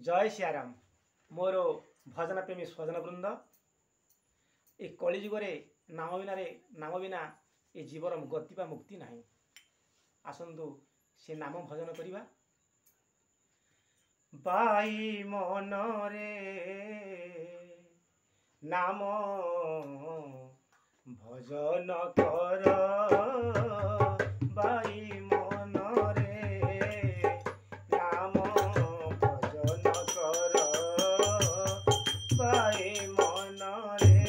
जय सियाराम मोर भजन प्रेमी स्वजन वृंद ए कलिजुगे नाम बिना ए जीवर गति बा मुक्ति नहीं। आसंतु से नाम भजन करिबा। बाई मन रे नाम भजन कर, बाई मन रे नाम भजन कर, बाई मन रे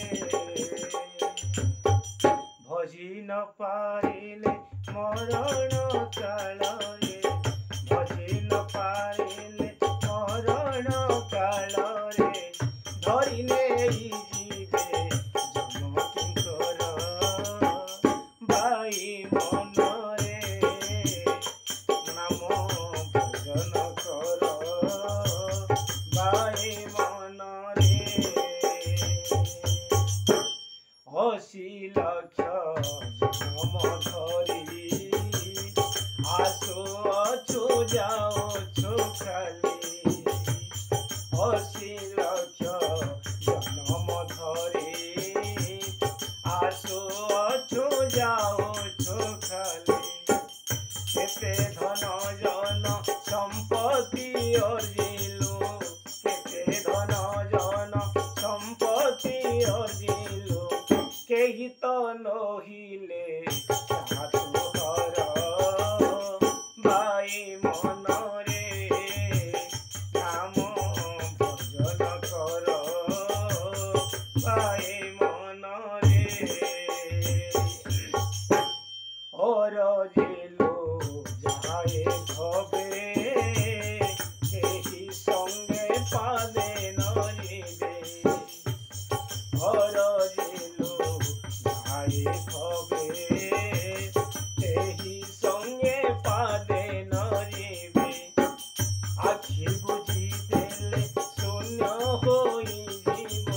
भजी न पारिले मरण काल रे, भजी न पारिले मरण काल रे धरी नेई जीवे जन्म किंकर, बाई मन रे नाम भजन कर, बाई मन रे अशी लक्ष जन्म धरी आसो अछु जाओ छु खाली, अशी लक्ष जन्म धरी आसो अछु जाओ छु खाली, केते धन जन संपत्ति अर्जिलु, केते धन जन संपत्ति अर्जिलु केही तो नहिले हर, बाई मन रे नाम भजन कर, बाई मन रे और जिलो जाए भवे केही संगे पादे न जीवे, और जिलो जाए भवे केही संगे पादे न जीवे, आखि बुझी देले शून्य होई जीव,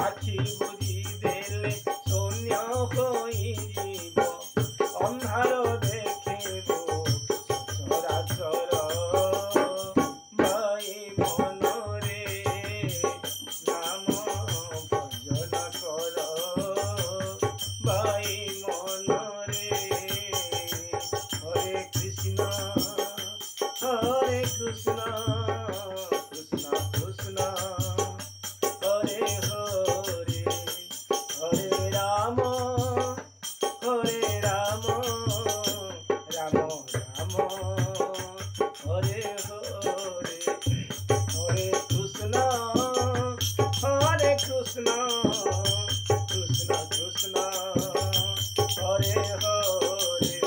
आखि बुझी देले शून्य होई जीव, अंधार देखेबो सचराचर, बाई मन रे नाम भजन कर, बाई मन रे हरे कृष्ण कृष्ण कृष्ण हरे हरे, हरे राम राम राम हरे हरे, हरे कृष्ण कृष्ण कृष्ण हरे हरे,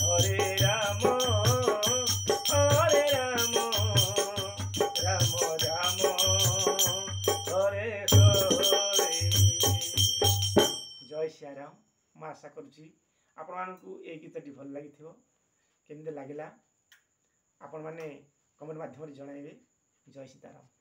हरे राम राम हरे हरे। जय सियाराम। मैं आशा करुँची आपण मानकु ए गीतटी भल लगी केमती लगिला आपण माने कमेंट माध्यम जनइबे। जय सीताराम।